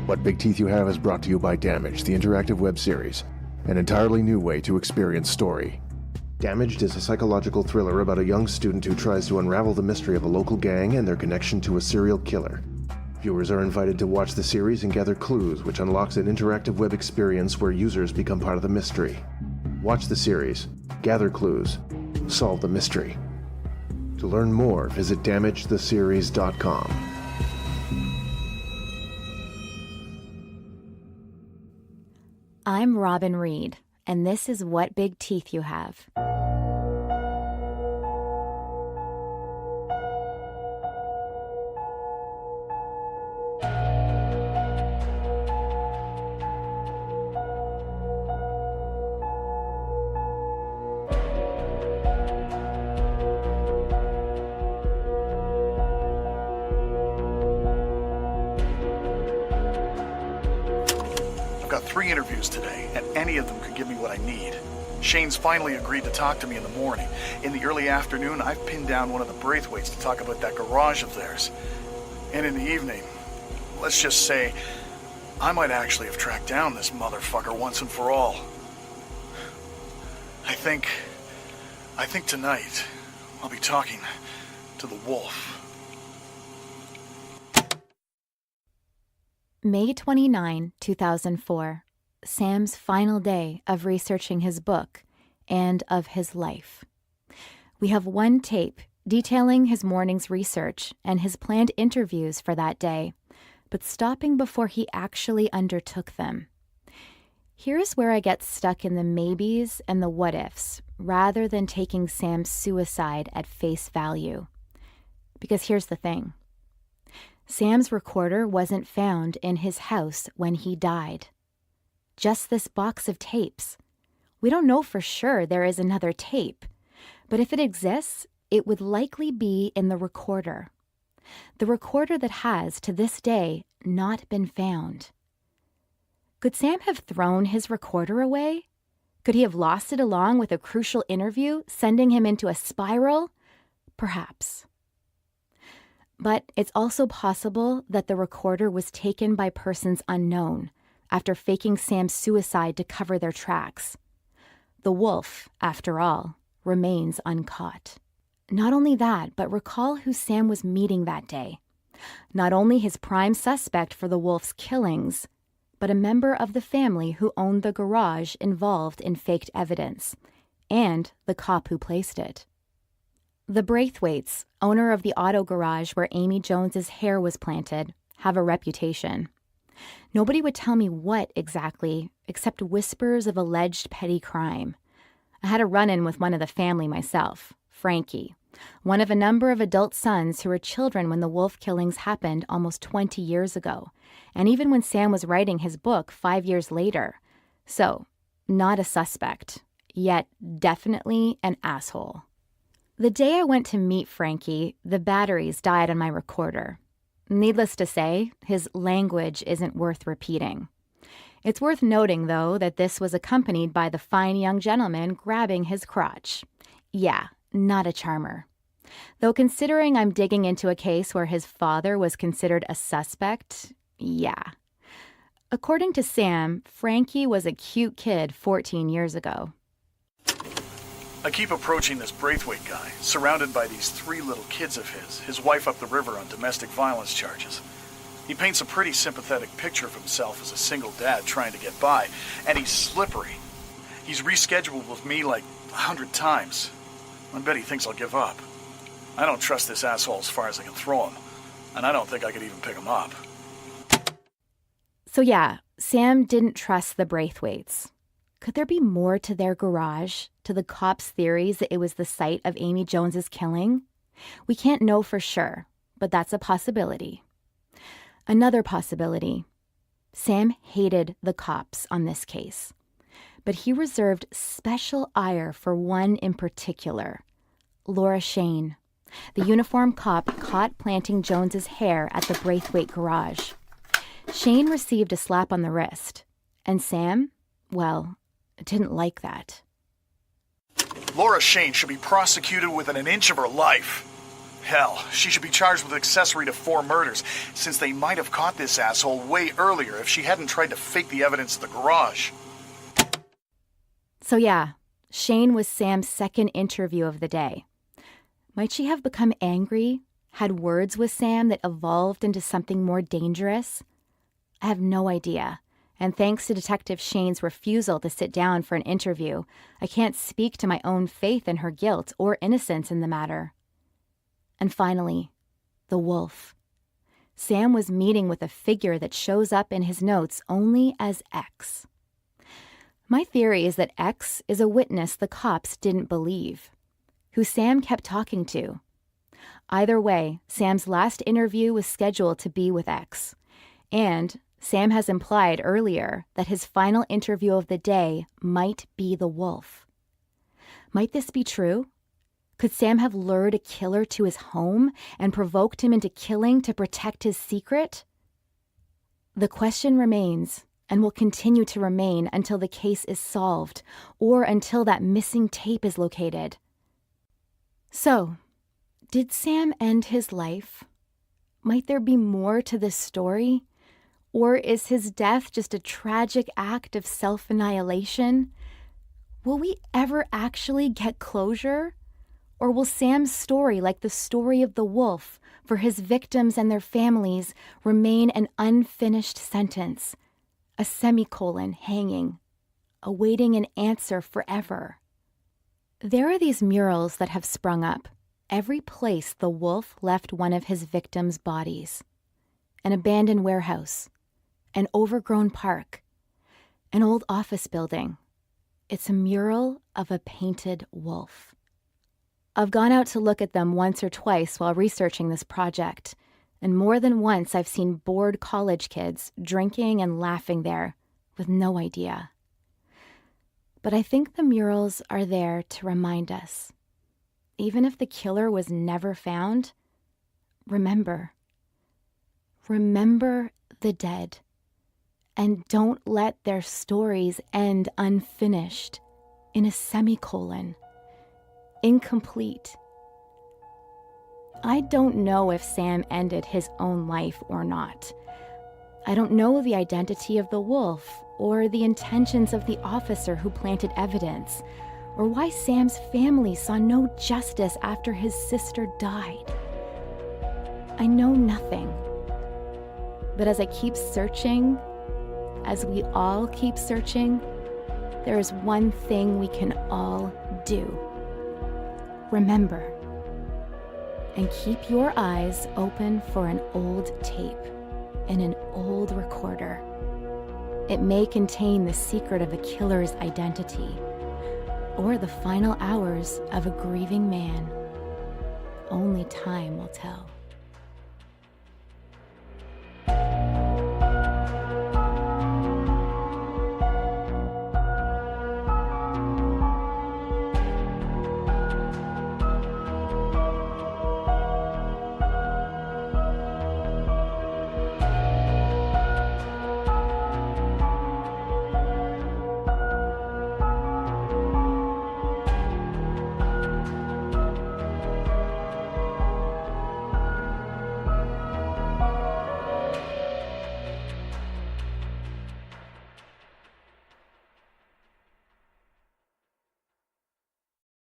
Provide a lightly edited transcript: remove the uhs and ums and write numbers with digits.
What Big Teeth You Have is brought to you by Damaged, the interactive web series, an entirely new way to experience story. Damaged is a psychological thriller about a young student who tries to unravel the mystery of a local gang and their connection to a serial killer. Viewers are invited to watch the series and gather clues, which unlocks an interactive web experience where users become part of the mystery. Watch the series, gather clues, solve the mystery. To learn more, visit damagetheseries.com. I'm Robin Reed, and this is What Big Teeth You Have. I've got 3 interviews today, and any of them could give me what I need. Shane's finally agreed to talk to me in the morning. In the early afternoon, I've pinned down one of the Braithwaites to talk about that garage of theirs. And in the evening, let's just say, I might actually have tracked down this motherfucker once and for all. I think tonight, I'll be talking to the wolf. May 29, 2004, Sam's final day of researching his book and of his life. We have one tape detailing his morning's research and his planned interviews for that day, but stopping before he actually undertook them. Here's where I get stuck in the maybes and the what-ifs, rather than taking Sam's suicide at face value. Because here's the thing. Sam's recorder wasn't found in his house when he died. Just this box of tapes. We don't know for sure there is another tape, but if it exists, it would likely be in the recorder. The recorder that has, to this day, not been found. Could Sam have thrown his recorder away? Could he have lost it along with a crucial interview, sending him into a spiral? Perhaps. But it's also possible that the recorder was taken by persons unknown after faking Sam's suicide to cover their tracks. The wolf, after all, remains uncaught. Not only that, but recall who Sam was meeting that day. Not only his prime suspect for the wolf's killings, but a member of the family who owned the garage involved in faked evidence, and the cop who placed it. The Braithwaites, owner of the auto garage where Amy Jones's hair was planted, have a reputation. Nobody would tell me what exactly, except whispers of alleged petty crime. I had a run-in with one of the family myself, Frankie, one of a number of adult sons who were children when the wolf killings happened almost 20 years ago, and even when Sam was writing his book 5 years later. So, not a suspect, yet definitely an asshole. The day I went to meet Frankie, the batteries died on my recorder. Needless to say, his language isn't worth repeating. It's worth noting, though, that this was accompanied by the fine young gentleman grabbing his crotch. Yeah, not a charmer. Though considering I'm digging into a case where his father was considered a suspect, yeah. According to Sam, Frankie was a cute kid 14 years ago. I keep approaching this Braithwaite guy, surrounded by these 3 little kids of his wife up the river on domestic violence charges. He paints a pretty sympathetic picture of himself as a single dad trying to get by, and he's slippery. He's rescheduled with me like 100 times. I bet he thinks I'll give up. I don't trust this asshole as far as I can throw him, and I don't think I could even pick him up. So yeah, Sam didn't trust the Braithwaites. Could there be more to their garage, to the cops' theories that it was the site of Amy Jones's killing? We can't know for sure, but that's a possibility. Another possibility. Sam hated the cops on this case, but he reserved special ire for one in particular, Laura Shane, the uniformed cop caught planting Jones's hair at the Braithwaite garage. Shane received a slap on the wrist, and Sam, well, didn't like that. Laura Shane should be prosecuted within an inch of her life. Hell, she should be charged with accessory to 4 murders, since they might have caught this asshole way earlier if she hadn't tried to fake the evidence at the garage. So yeah, Shane was Sam's second interview of the day. Might she have become angry, had words with Sam that evolved into something more dangerous? I have no idea. And thanks to Detective Shane's refusal to sit down for an interview, I can't speak to my own faith in her guilt or innocence in the matter. And finally, the wolf. Sam was meeting with a figure that shows up in his notes only as X. My theory is that X is a witness the cops didn't believe, who Sam kept talking to. Either way, Sam's last interview was scheduled to be with X, and Sam has implied earlier that his final interview of the day might be the wolf. Might this be true? Could Sam have lured a killer to his home and provoked him into killing to protect his secret? The question remains, and will continue to remain until the case is solved or until that missing tape is located. So, did Sam end his life? Might there be more to this story? Or is his death just a tragic act of self-annihilation? Will we ever actually get closure? Or will Sam's story, like the story of the wolf, for his victims and their families, remain an unfinished sentence, a semicolon hanging, awaiting an answer forever? There are these murals that have sprung up, every place the wolf left one of his victims' bodies. An abandoned warehouse, an overgrown park, an old office building. It's a mural of a painted wolf. I've gone out to look at them once or twice while researching this project, and more than once I've seen bored college kids drinking and laughing there with no idea. But I think the murals are there to remind us, even if the killer was never found, remember the dead, and don't let their stories end unfinished, in a semicolon. Incomplete. I don't know if Sam ended his own life or not. I don't know the identity of the wolf or the intentions of the officer who planted evidence, or why Sam's family saw no justice after his sister died. I know nothing. But as I keep searching, as we all keep searching, there is one thing we can all do. Remember, and keep your eyes open for an old tape in an old recorder. It may contain the secret of a killer's identity or the final hours of a grieving man. Only time will tell.